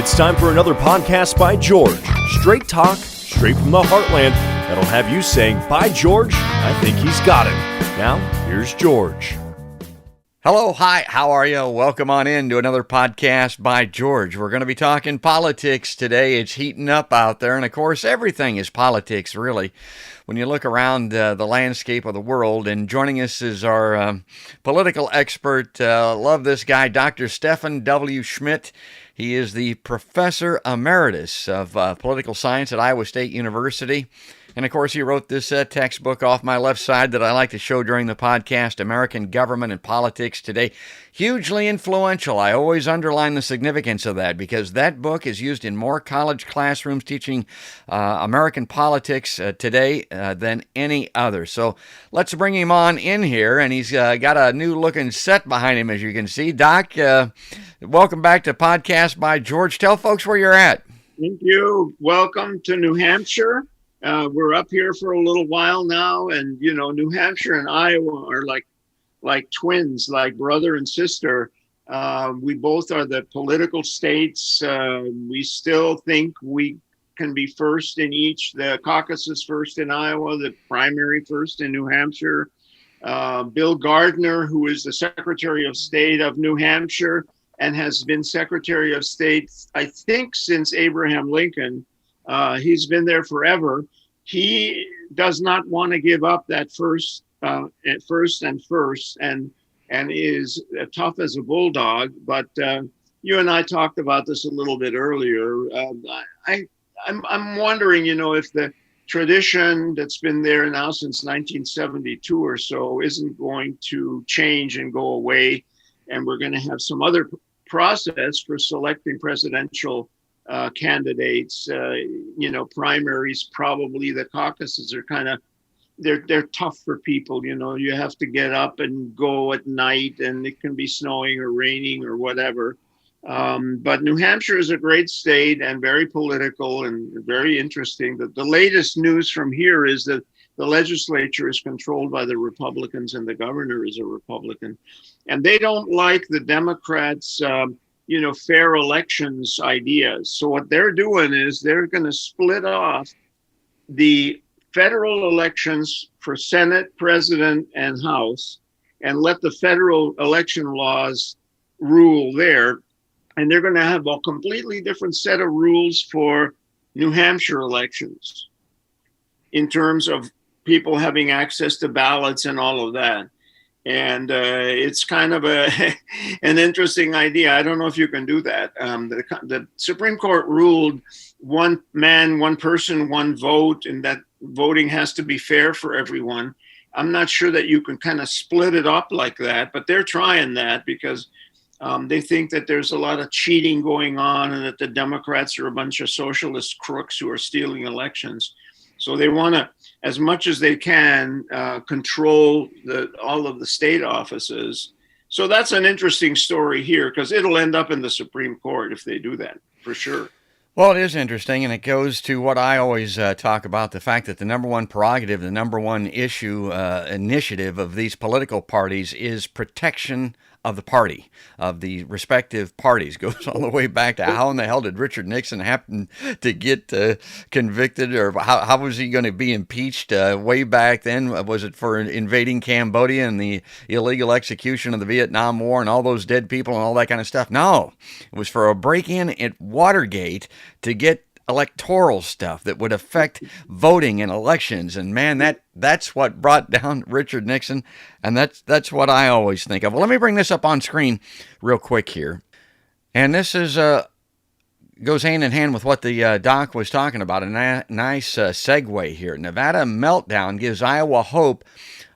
It's time for another podcast by George. Straight talk, straight from the heartland, that'll have you saying, "By George, I think he's got it." Now, here's George. Hello, hi, how are you? Welcome on in to another podcast by George. We're going to be talking politics today. It's heating up out there, and of course, everything is politics, really, when you look around the landscape of the world. And joining us is our political expert. Love this guy, Dr. Stephen W. Schmidt. He is the Professor Emeritus of Political Science at Iowa State University. And, of course, he wrote this textbook off my left side that I like to show during the podcast, American Government and Politics Today. Hugely influential. I always underline the significance of that because that book is used in more college classrooms teaching American politics today than any other. So let's bring him on in here. And he's got a new-looking set behind him, as you can see. Doc, welcome back to Podcast by George. Tell folks where you're at. Thank you. Welcome to New Hampshire. We're up here for a little while now, and you know, New Hampshire and Iowa are like twins, like brother and sister. We both are the political states. We still think we can be first in each. The caucus is first in Iowa, the primary first in New Hampshire. Bill Gardner, who is the Secretary of State of New Hampshire and has been Secretary of State, I think, since Abraham Lincoln. He's been there forever. He does not want to give up that first and is tough as a bulldog. But you and I talked about this a little bit earlier. I'm wondering, you know, if the tradition that's been there now since 1972 or so isn't going to change and go away, and we're going to have some other process for selecting presidential candidates. You know, primaries, probably the caucuses are kind of, they're tough for people. You know, you have to get up and go at night, and it can be snowing or raining or whatever. But New Hampshire is a great state and very political and very interesting. The latest news from here is that the legislature is controlled by the Republicans and the governor is a Republican. And they don't like the Democrats' fair elections ideas. So what they're doing is they're going to split off the federal elections for Senate, President, and House and let the federal election laws rule there. And they're going to have a completely different set of rules for New Hampshire elections in terms of people having access to ballots and all of that. And it's kind of an interesting idea. I don't know if you can do that. The Supreme Court ruled one man, one person, one vote, and that voting has to be fair for everyone. I'm not sure that you can kind of split it up like that, but they're trying that because they think that there's a lot of cheating going on and that the Democrats are a bunch of socialist crooks who are stealing elections. So they want to, as much as they can, control all of the state offices. So that's an interesting story here because it'll end up in the Supreme Court if they do that, for sure. Well, it is interesting, and it goes to what I always talk about, the fact that the number one prerogative, the number one issue, initiative of these political parties is protection of the party, of the respective parties. Goes all the way back to how in the hell did Richard Nixon happen to get convicted, or how was he going to be impeached way back then? Was it for invading Cambodia and the illegal execution of the Vietnam War and all those dead people and all that kind of stuff? No, it was for a break-in at Watergate to get electoral stuff that would affect voting in elections. And man, that's what brought down Richard Nixon. And that's what I always think of. Well, let me bring this up on screen real quick here. And this is goes hand in hand with what the doc was talking about. A nice segue here. Nevada meltdown gives Iowa hope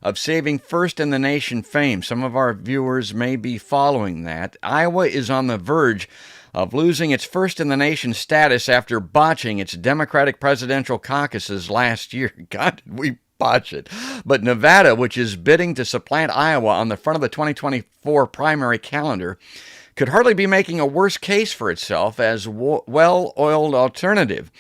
of saving first-in-the-nation fame. Some of our viewers may be following that. Iowa is on the verge of losing its first-in-the-nation status after botching its Democratic presidential caucuses last year. God, did we botch it. But Nevada, which is bidding to supplant Iowa on the front of the 2024 primary calendar, could hardly be making a worse case for itself as well-oiled alternative.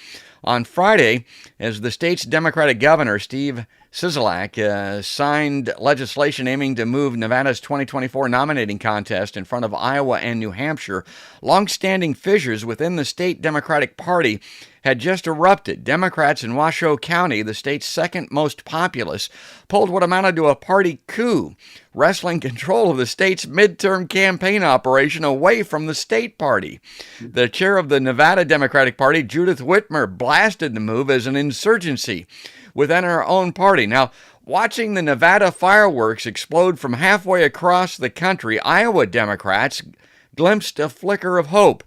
On Friday, as the state's Democratic governor, Steve Sisolak signed legislation aiming to move Nevada's 2024 nominating contest in front of Iowa and New Hampshire. Long-standing fissures within the state Democratic Party had just erupted. Democrats in Washoe County, the state's second most populous, pulled what amounted to a party coup, wresting control of the state's midterm campaign operation away from the state party. The chair of the Nevada Democratic Party, Judith Whitmer, blasted the move as an insurgency within her own party. Now, watching the Nevada fireworks explode from halfway across the country, Iowa Democrats glimpsed a flicker of hope.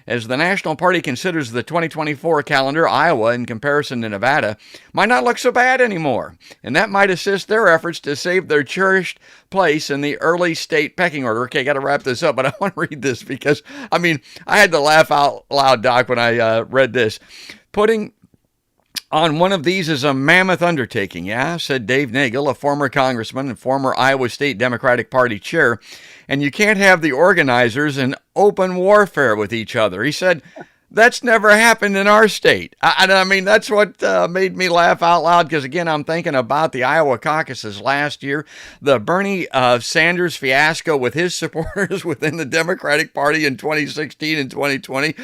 As the National Party considers the 2024 calendar, Iowa, in comparison to Nevada, might not look so bad anymore, and that might assist their efforts to save their cherished place in the early state pecking order. Okay, got to wrap this up, but I want to read this because, I had to laugh out loud, Doc, when I read this. Putting on one of these is a mammoth undertaking, yeah, said Dave Nagel, a former congressman and former Iowa State Democratic Party chair, and you can't have the organizers in open warfare with each other. He said, that's never happened in our state. That's what made me laugh out loud because, again, I'm thinking about the Iowa caucuses last year, the Bernie Sanders fiasco with his supporters within the Democratic Party in 2016 and 2020.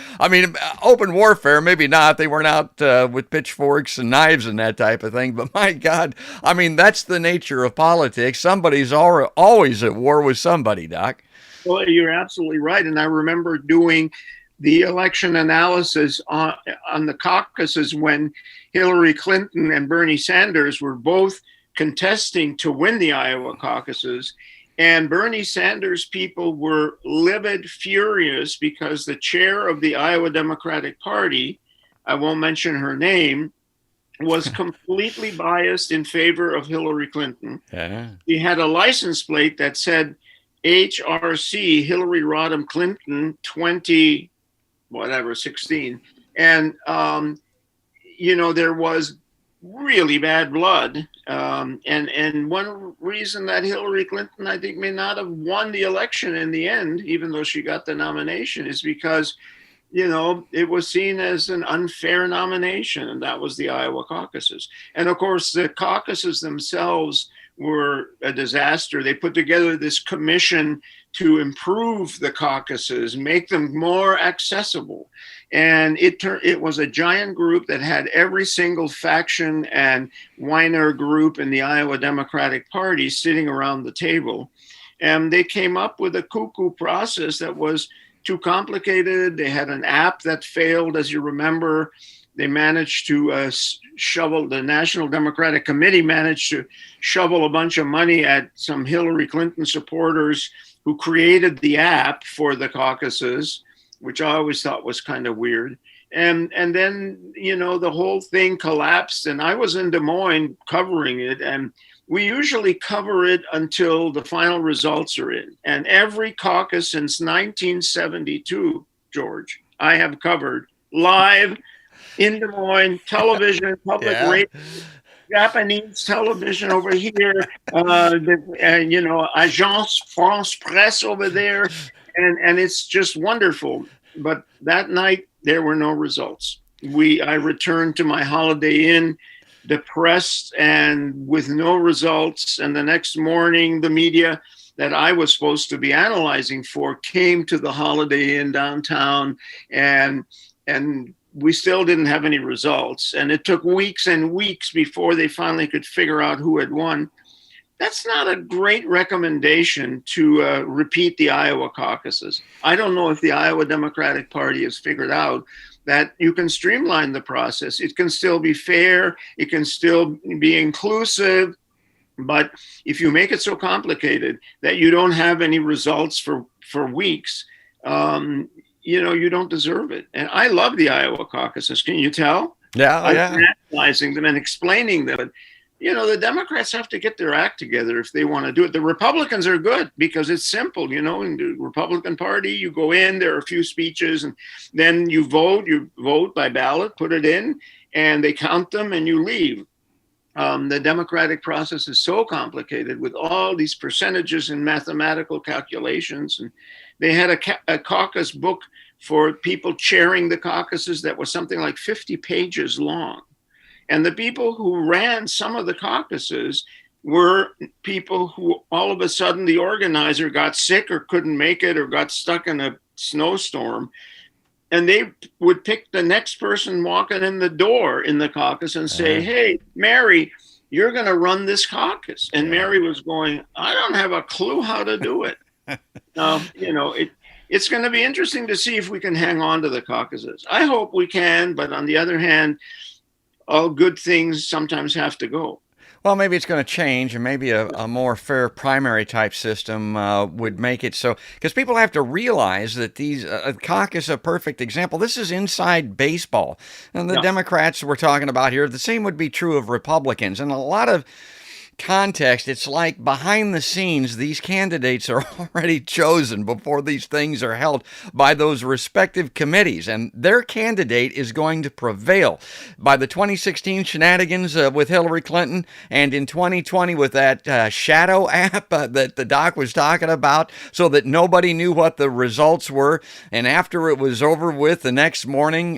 Open warfare, maybe not. They weren't out with pitchforks and knives and that type of thing. But, my God, that's the nature of politics. Somebody's always at war with somebody, Doc. Well, you're absolutely right. And I remember doing the election analysis on the caucuses when Hillary Clinton and Bernie Sanders were both contesting to win the Iowa caucuses. And Bernie Sanders people were livid, furious because the chair of the Iowa Democratic Party, I won't mention her name, was completely biased in favor of Hillary Clinton. Yeah. He had a license plate that said HRC, Hillary Rodham Clinton 16. And, there was really bad blood. And one reason that Hillary Clinton, I think, may not have won the election in the end, even though she got the nomination, is because, it was seen as an unfair nomination. And that was the Iowa caucuses. And of course, the caucuses themselves were a disaster. They put together this commission to improve the caucuses, make them more accessible. And it was a giant group that had every single faction and whiner group in the Iowa Democratic Party sitting around the table. And they came up with a cuckoo process that was too complicated. They had an app that failed, as you remember. They managed to the National Democratic Committee managed to shovel a bunch of money at some Hillary Clinton supporters who created the app for the caucuses, which I always thought was kind of weird. And then, the whole thing collapsed. And I was in Des Moines covering it. And we usually cover it until the final results are in. And every caucus since 1972, George, I have covered live in Des Moines, television, public radio, Japanese television over here, Agence France Presse over there. And it's just wonderful. But that night, there were no results. I returned to my Holiday Inn depressed and with no results. And the next morning, the media that I was supposed to be analyzing for came to the Holiday Inn downtown, and we still didn't have any results. And it took weeks and weeks before they finally could figure out who had won. That's not a great recommendation to repeat the Iowa caucuses. I don't know if the Iowa Democratic Party has figured out that you can streamline the process. It can still be fair. It can still be inclusive. But if you make it so complicated that you don't have any results for weeks, you don't deserve it. And I love the Iowa caucuses. Can you tell? Yeah. I'm analyzing them and explaining them. But, the Democrats have to get their act together if they want to do it. The Republicans are good because it's simple. In the Republican Party, you go in, there are a few speeches, and then you vote by ballot, put it in, and they count them and you leave. The democratic process is so complicated with all these percentages and mathematical calculations. And they had a caucus book for people chairing the caucuses that was something like 50 pages long. And the people who ran some of the caucuses were people who all of a sudden the organizer got sick or couldn't make it or got stuck in a snowstorm. And they would pick the next person walking in the door in the caucus and say, hey, Mary, you're going to run this caucus. And Mary was going, I don't have a clue how to do it. It's going to be interesting to see if we can hang on to the caucuses. I hope we can, but on the other hand, all good things sometimes have to go. Well, maybe it's going to change, and maybe a more fair primary type system would make it so. Because people have to realize that these caucus is a perfect example. This is inside baseball, and the Democrats we're talking about here. The same would be true of Republicans, and a lot of context, it's like behind the scenes, these candidates are already chosen before these things are held by those respective committees, and their candidate is going to prevail. By the 2016 shenanigans with Hillary Clinton, and in 2020 with that shadow app that the doc was talking about, so that nobody knew what the results were, and after it was over with the next morning,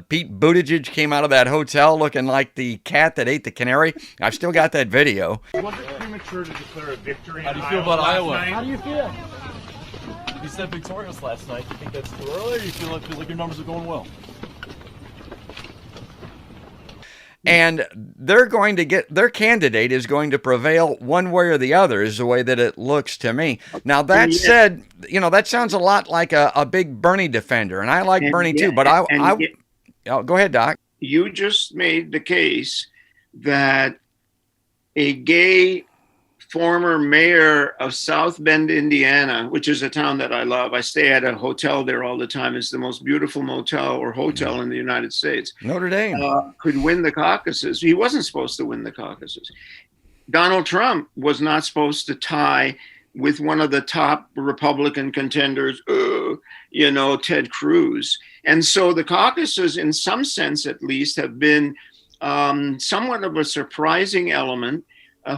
Pete Buttigieg came out of that hotel looking like the cat that ate the canary. I've still got that video. Was it premature to declare a victory? How do you feel about Iowa? How do you feel? You said victorious last night. Do you think that's too early, or do you feel like your numbers are going well? And they're going to get, their candidate is going to prevail one way or the other, is the way that it looks to me. Now, that said, that sounds a lot like a big Bernie defender, and I like Bernie too, but go ahead, Doc. You just made the case that a gay former mayor of South Bend, Indiana, which is a town that I love. I stay at a hotel there all the time. It's the most beautiful motel or hotel in the United States. Notre Dame. Could win the caucuses. He wasn't supposed to win the caucuses. Donald Trump was not supposed to tie with one of the top Republican contenders, Ted Cruz. And so the caucuses, in some sense at least, have been somewhat of a surprising element.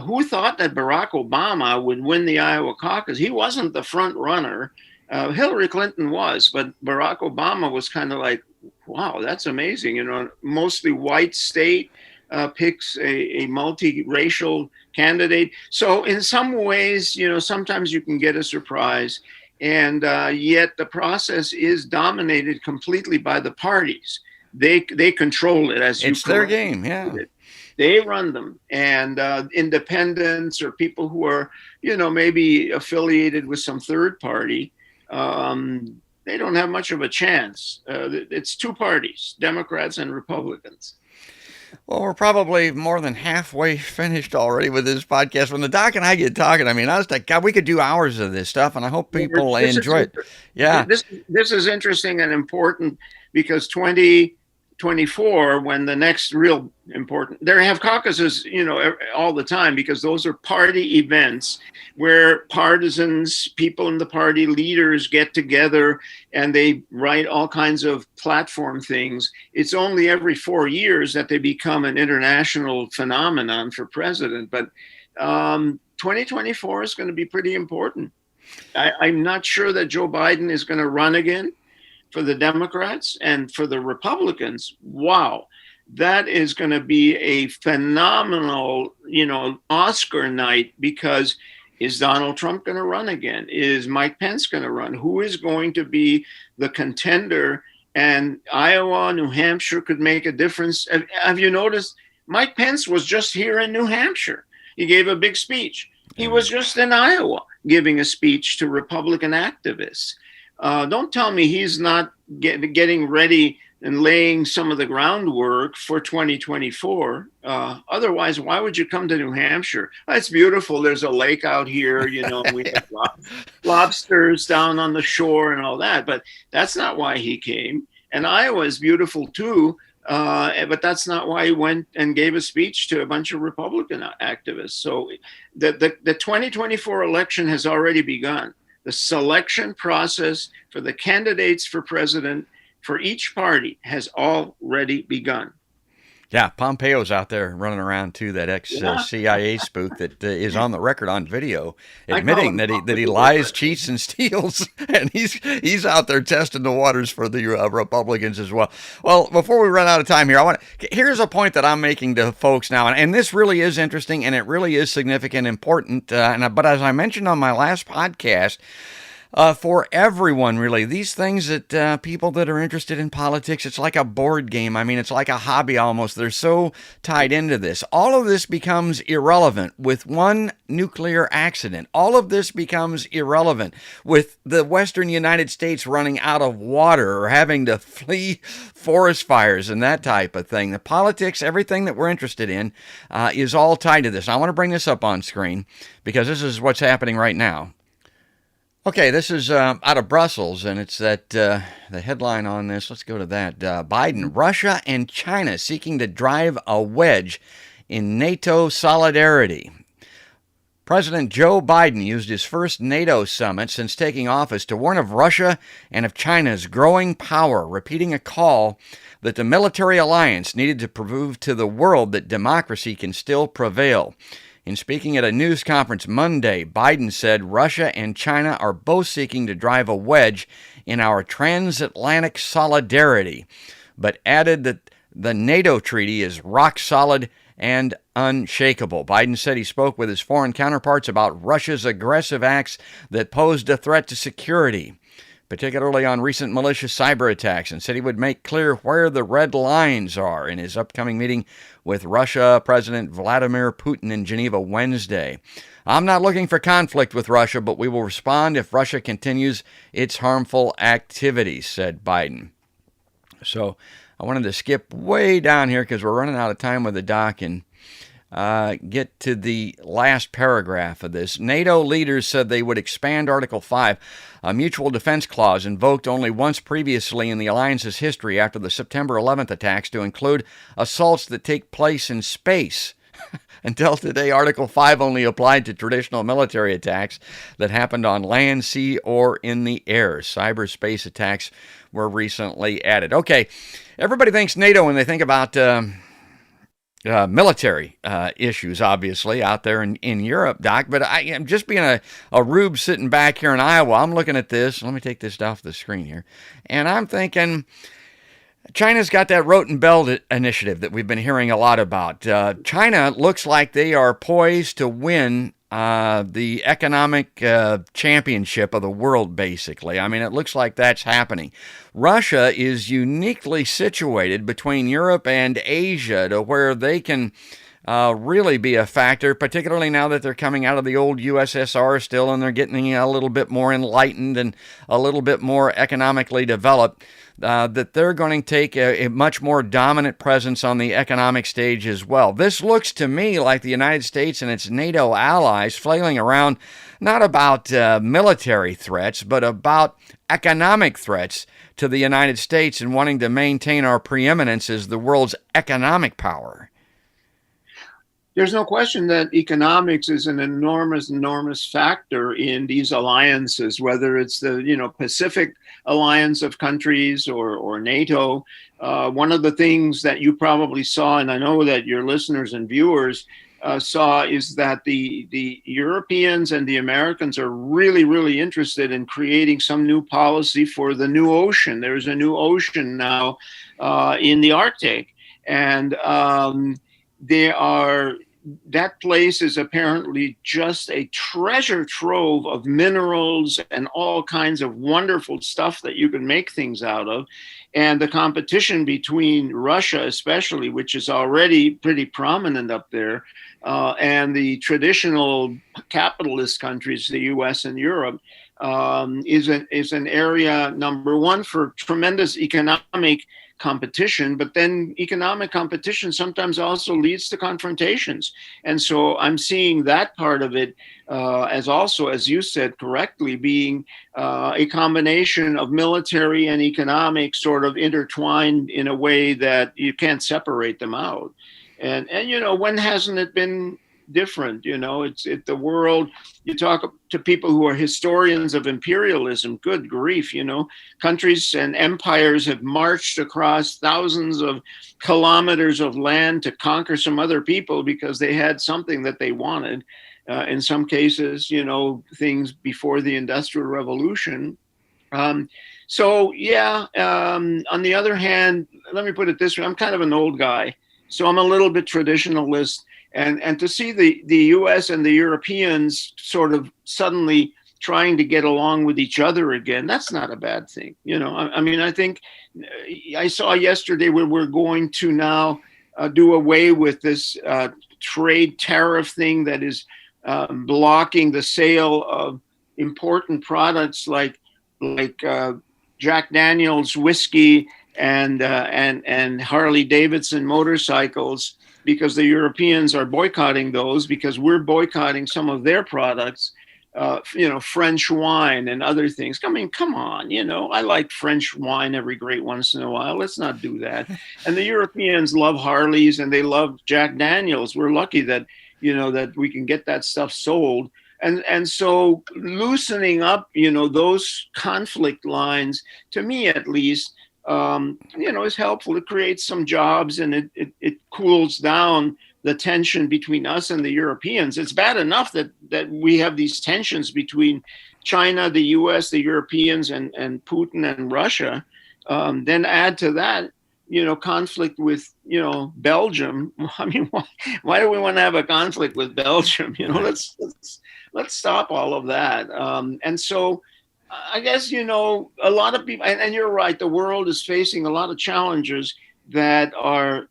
Who thought that Barack Obama would win the Iowa caucus? He wasn't the front runner. Hillary Clinton was, but Barack Obama was kind of like, wow, that's amazing. Mostly white state picks a multiracial candidate. So in some ways, sometimes you can get a surprise. And yet the process is dominated completely by the parties. They control it, as you it's their game, yeah. They run them, and independents or people who are, maybe affiliated with some third party, they don't have much of a chance. It's two parties, Democrats and Republicans. Well, we're probably more than halfway finished already with this podcast. When the doc and I get talking, I was like, God, we could do hours of this stuff, and I hope people enjoy it. Yeah. This is interesting and important because 2024, when the next real important, they have caucuses, all the time, because those are party events where partisans, people in the party, leaders get together and they write all kinds of platform things. It's only every 4 years that they become an international phenomenon for president. But 2024 is going to be pretty important. I'm not sure that Joe Biden is going to run again. For the Democrats and for the Republicans, wow, that is going to be a phenomenal, Oscar night, because is Donald Trump going to run again? Is Mike Pence going to run? Who is going to be the contender? And Iowa, New Hampshire could make a difference. Have you noticed Mike Pence was just here in New Hampshire? He gave a big speech. He was just in Iowa giving a speech to Republican activists. Don't tell me he's not getting ready and laying some of the groundwork for 2024. Otherwise, why would you come to New Hampshire? It's beautiful. There's a lake out here, we have lobsters down on the shore and all that. But that's not why he came. And Iowa is beautiful too. But that's not why he went and gave a speech to a bunch of Republican activists. So the 2024 election has already begun. The selection process for the candidates for president for each party has already begun. Yeah, Pompeo's out there running around too, that ex-CIA spook that is on the record on video, admitting that he lies, cheats, and steals, and he's out there testing the waters for the Republicans as well. Well, before we run out of time here, here's a point that I'm making to folks now, and this really is interesting, and it really is significant, important. But as I mentioned on my last podcast, for everyone, really. These things that people that are interested in politics, it's like a board game. I mean, it's like a hobby almost. They're so tied into this. All of this becomes irrelevant with one nuclear accident. All of this becomes irrelevant with the Western United States running out of water or having to flee forest fires and that type of thing. The politics, everything that we're interested in, is all tied to this. I want to bring this up on screen because this is what's happening right now. Okay, this is out of Brussels, and it's that the headline on this. Let's go to that. Biden, Russia and China seeking to drive a wedge in NATO solidarity. President Joe Biden used his first NATO summit since taking office to warn of Russia and of China's growing power, repeating a call that the military alliance needed to prove to the world that democracy can still prevail. In speaking at a news conference Monday, Biden said Russia and China are both seeking to drive a wedge in our transatlantic solidarity, but added that the NATO treaty is rock solid and unshakable. Biden said he spoke with his foreign counterparts about Russia's aggressive acts that posed a threat to security, particularly on recent malicious cyber attacks, and said he would make clear where the red lines are in his upcoming meeting with Russia President Vladimir Putin in Geneva Wednesday. I'm not looking for conflict with Russia, but we will respond if Russia continues its harmful activities, said Biden. So I wanted to skip way down here because we're running out of time with the doc and get to the last paragraph of this. NATO leaders said they would expand Article 5, a mutual defense clause invoked only once previously in the alliance's history after the September 11th attacks, to include assaults that take place in space. Until today, Article 5 only applied to traditional military attacks that happened on land, sea, or in the air. Cyberspace attacks were recently added. Okay, everybody thinks NATO when they think about military issues, obviously, out there in Europe, Doc. But I am just being a rube sitting back here in Iowa. I'm looking at this. Let me take this off the screen here. And I'm thinking China's got that Rote and Belt initiative that we've been hearing a lot about. China looks like they are poised to win the economic championship of the world, basically. I mean, it looks like that's happening. Russia is uniquely situated between Europe and Asia to where they can really be a factor, particularly now that they're coming out of the old USSR still and they're getting a little bit more enlightened and a little bit more economically developed. That they're going to take a much more dominant presence on the economic stage as well. This looks to me like the United States and its NATO allies flailing around not about military threats, but about economic threats to the United States and wanting to maintain our preeminence as the world's economic power. There's no question that economics is an enormous factor in these alliances, whether it's the Pacific alliance of countries or NATO. One of the things that you probably saw, and I know that your listeners and viewers saw, is that the Europeans and the Americans are really interested in creating some new policy for the new ocean. There's a new ocean now in the Arctic, and that place is apparently just a treasure trove of minerals and all kinds of wonderful stuff that you can make things out of. And the competition between Russia, especially, which is already pretty prominent up there, and the traditional capitalist countries, the US and Europe, is an area, number one, for tremendous economic competition, but then economic competition sometimes also leads to confrontations. And so I'm seeing that part of it as also, as you said correctly, being a combination of military and economic sort of intertwined in a way that you can't separate them out. And when hasn't it been different. The world. You talk to people who are historians of imperialism. Good grief, countries and empires have marched across thousands of kilometers of land to conquer some other people because they had something that they wanted. In some cases, things before the Industrial Revolution. On the other hand, let me put it this way: I'm kind of an old guy, so I'm a little bit traditionalist, and to see the U.S. and the Europeans sort of suddenly trying to get along with each other again, that's not a bad thing. I think I saw yesterday where we're going to now do away with this trade tariff thing that is blocking the sale of important products like Jack Daniel's whiskey and Harley Davidson motorcycles, because the Europeans are boycotting those because we're boycotting some of their products. French wine and other things. I mean, come on, I like French wine every great once in a while. Let's not do that. And the Europeans love Harleys and they love Jack Daniels. We're lucky that, that we can get that stuff sold. And so loosening up, those conflict lines, to me at least, is helpful. It creates some jobs and it cools down the tension between us and the Europeans. It's bad enough that we have these tensions between China, the US, the Europeans, and Putin and Russia. Then add to that, conflict with, Belgium. I mean, why do we want to have a conflict with Belgium? Let's stop all of that. And so I guess, a lot of people, and you're right, the world is facing a lot of challenges that are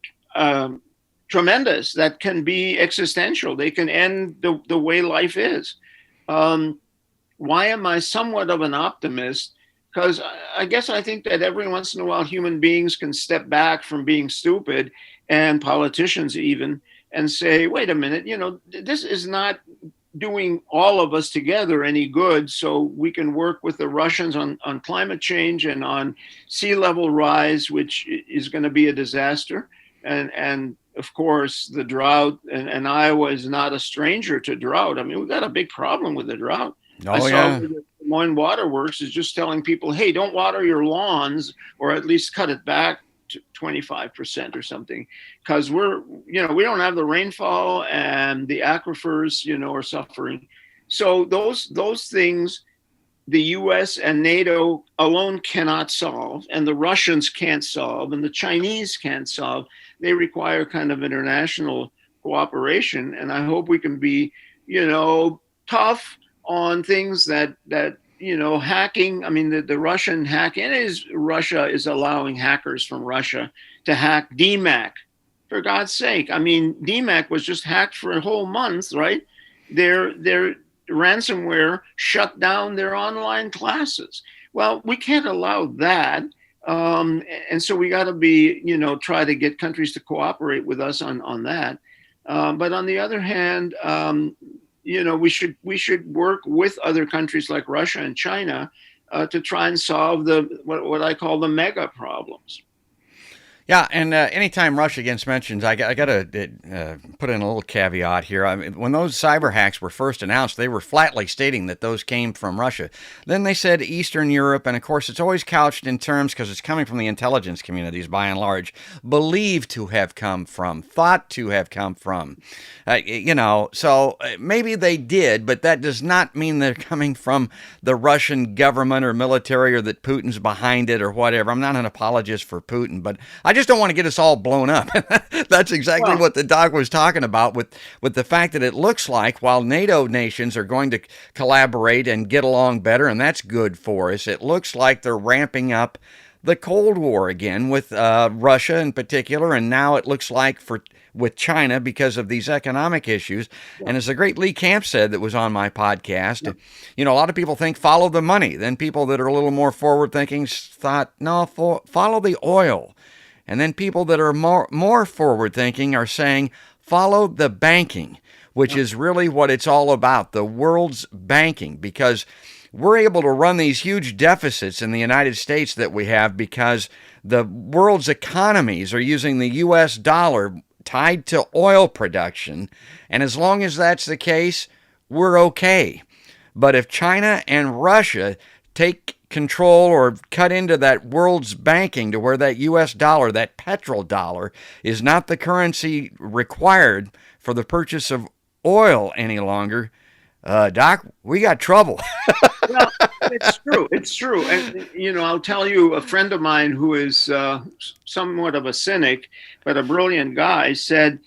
tremendous, that can be existential. They can end the way life is. Why am I somewhat of an optimist? Because I guess I think that every once in a while human beings can step back from being stupid, and politicians even, and say, wait a minute, this is not doing all of us together any good. So we can work with the Russians on climate change and on sea level rise, which is going to be a disaster. And of course, the drought, and Iowa is not a stranger to drought. I mean, we've got a big problem with the drought. I saw the Des Moines Waterworks is just telling people, hey, don't water your lawns, or at least cut it back to 25% or something, because we don't have the rainfall and the aquifers, are suffering. So those things the US and NATO alone cannot solve, and the Russians can't solve, and the Chinese can't solve. They require kind of international cooperation. And I hope we can be, tough on things that hacking. I mean, the Russian hacking Russia is allowing hackers from Russia to hack DMAC, for God's sake. I mean, DMAC was just hacked for a whole month, right? Their ransomware shut down their online classes. Well, we can't allow that. And so we got to be, try to get countries to cooperate with us on that. But on the other hand, we should work with other countries like Russia and China to try and solve what I call the mega problems. Yeah, and anytime Russia gets mentioned, I got to put in a little caveat here. I mean, when those cyber hacks were first announced, they were flatly stating that those came from Russia. Then they said Eastern Europe, and of course it's always couched in terms, because it's coming from the intelligence communities by and large, believed to have come from, thought to have come from. So maybe they did, but that does not mean they're coming from the Russian government or military, or that Putin's behind it or whatever. I'm not an apologist for Putin, but I just don't want to get us all blown up. That's exactly what the doc was talking about with the fact that it looks like while NATO nations are going to collaborate and get along better, and that's good for us, it looks like they're ramping up the Cold War again with Russia in particular, and now it looks like with China because of these economic issues. And as the great Lee Camp said that was on my podcast, a lot of people think follow the money. Then people that are a little more forward-thinking thought, no, follow the oil. And then people that are more forward-thinking are saying, follow the banking, which is really what it's all about, the world's banking, because we're able to run these huge deficits in the United States that we have because the world's economies are using the U.S. dollar tied to oil production. And as long as that's the case, we're okay. But if China and Russia take control or cut into that world's banking to where that U.S. dollar, that petrodollar, is not the currency required for the purchase of oil any longer, Doc, we got trouble. Well, it's true. It's true. And, I'll tell you, a friend of mine who is somewhat of a cynic, but a brilliant guy, said,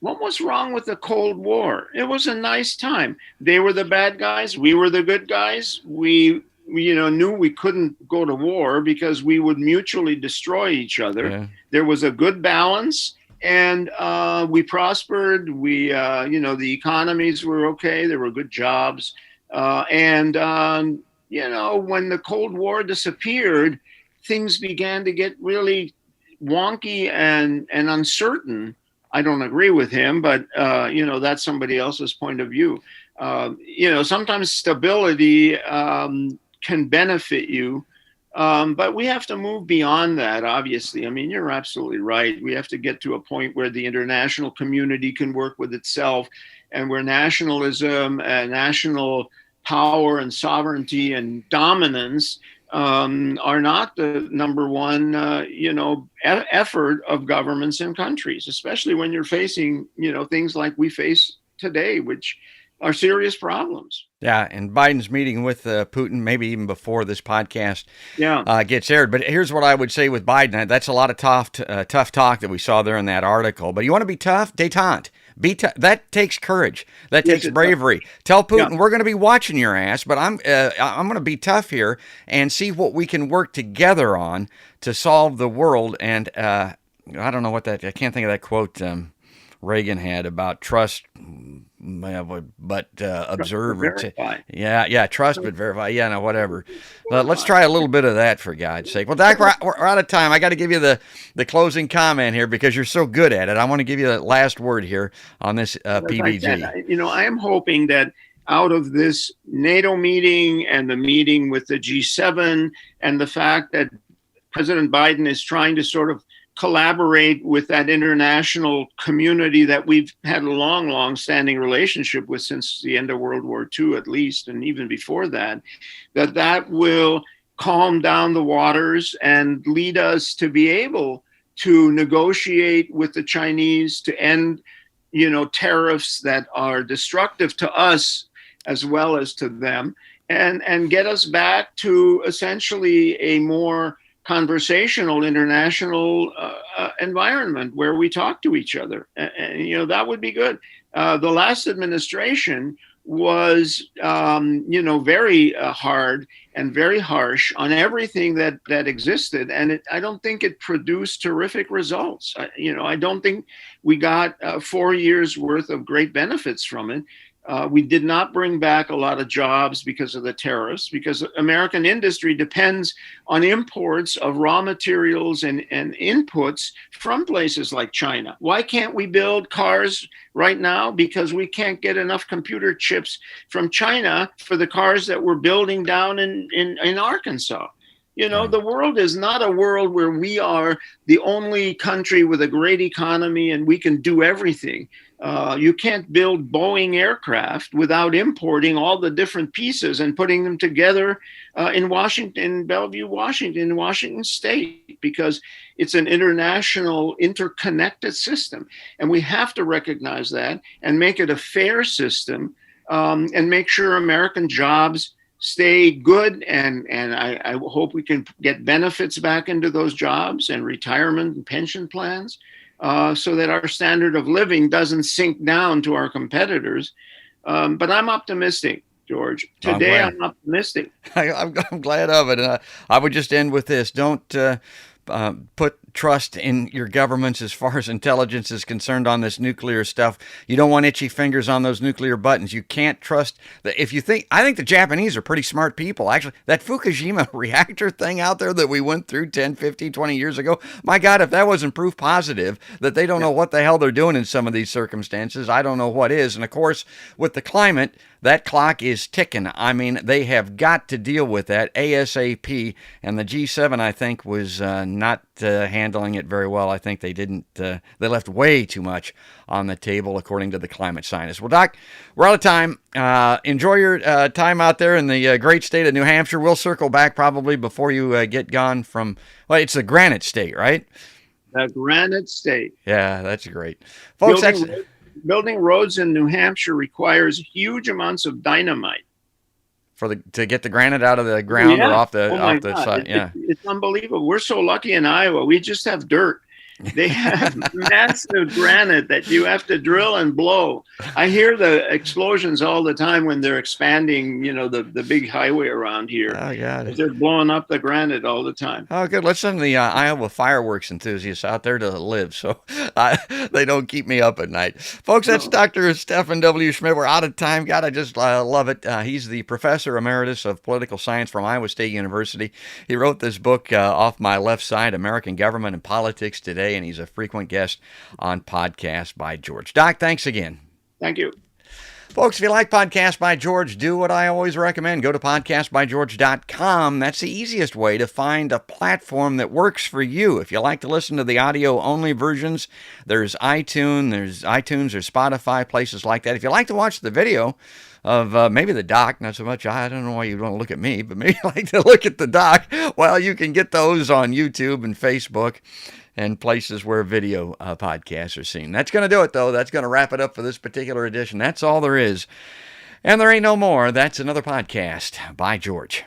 what was wrong with the Cold War? It was a nice time. They were the bad guys. We were the good guys. We knew we couldn't go to war because we would mutually destroy each other. Yeah. There was a good balance, and we prospered. The economies were okay. There were good jobs. When the Cold War disappeared, things began to get really wonky and uncertain. I don't agree with him, but, that's somebody else's point of view. Sometimes stability can benefit you, but we have to move beyond that, obviously. I mean, you're absolutely right. We have to get to a point where the international community can work with itself, and where nationalism and national power and sovereignty and dominance are not the number one, effort of governments and countries, especially when you're facing, things like we face today, which are serious problems. Yeah, and Biden's meeting with Putin, maybe even before this podcast gets aired. But here's what I would say with Biden. That's a lot of tough talk that we saw there in that article. But you want to be tough? Détente. That takes courage. That takes bravery. Tell Putin, we're going to be watching your ass, but I'm going to be tough here and see what we can work together on to solve the world. And I don't know I can't think of that quote Reagan had about trust, but observe. Verify. Trust but verify. Yeah, no, whatever. Let's try a little bit of that, for God's sake. Well, Doc, we're out of time. I got to give you the closing comment here because you're so good at it. I want to give you the last word here on this PBG. I am hoping that out of this NATO meeting and the meeting with the G7 and the fact that President Biden is trying to sort of collaborate with that international community that we've had a long standing relationship with since the end of World War II, at least, and even before that, that will calm down the waters and lead us to be able to negotiate with the Chinese to end, tariffs that are destructive to us as well as to them, and get us back to essentially a more conversational international environment where we talk to each other. And that would be good. The last administration was, very hard and very harsh on everything that existed. And I don't think it produced terrific results. I don't think we got 4 years worth of great benefits from it. We did not bring back a lot of jobs because of the tariffs, because American industry depends on imports of raw materials and inputs from places like China. Why can't we build cars right now? Because we can't get enough computer chips from China for the cars that we're building down in Arkansas. The world is not a world where we are the only country with a great economy and we can do everything. You can't build Boeing aircraft without importing all the different pieces and putting them together in Washington, Bellevue, Washington, Washington State, because it's an international interconnected system. And we have to recognize that and make it a fair system and make sure American jobs stay good, and I hope we can get benefits back into those jobs and retirement and pension plans so that our standard of living doesn't sink down to our competitors. But I'm optimistic, George. Today I'm optimistic. I'm glad of it. I would just end with this. Don't put trust in your governments as far as intelligence is concerned on this nuclear stuff. You don't want itchy fingers on those nuclear buttons. You can't trust I think the Japanese are pretty smart people. Actually, that Fukushima reactor thing out there that we went through 10, 15, 20 years ago, my God, if that wasn't proof positive that they don't know what the hell they're doing in some of these circumstances, I don't know what is. And of course, with the climate, That clock is ticking. I mean, they have got to deal with that ASAP. And the G7, I think, was not handling it very well. I think they didn't. They left way too much on the table, according to the climate scientists. Well, Doc, we're out of time. Enjoy your time out there in the great state of New Hampshire. We'll circle back probably before you get gone from. Well, it's the Granite State, right? The Granite State. Yeah, that's great, folks. Building roads in New Hampshire requires huge amounts of dynamite to get the granite out of the ground or off the God. side. Yeah, it's unbelievable. We're so lucky in Iowa. We just have dirt. They have massive granite that you have to drill and blow. I hear the explosions all the time when they're expanding, the big highway around here. Oh, got it. They're blowing up the granite all the time. Oh, good. Let's send the Iowa fireworks enthusiasts out there to live so they don't keep me up at night. Folks, that's Dr. Stephen W. Schmidt. We're out of time. God, I just love it. He's the professor emeritus of political science from Iowa State University. He wrote this book, Off My Left Side, American Government and Politics Today, and he's a frequent guest on Podcast by George. Doc, thanks again. Thank you. Folks, if you like Podcast by George, do what I always recommend. Go to podcastbygeorge.com. That's the easiest way to find a platform that works for you. If you like to listen to the audio-only versions, there's iTunes, there's Spotify, places like that. If you like to watch the video of maybe the doc, not so much, I don't know why you want to look at me, but maybe you like to look at the doc, well, you can get those on YouTube and Facebook and places where video podcasts are seen. That's going to do it, though. That's going to wrap it up for this particular edition. That's all there is. And there ain't no more. That's another podcast by George.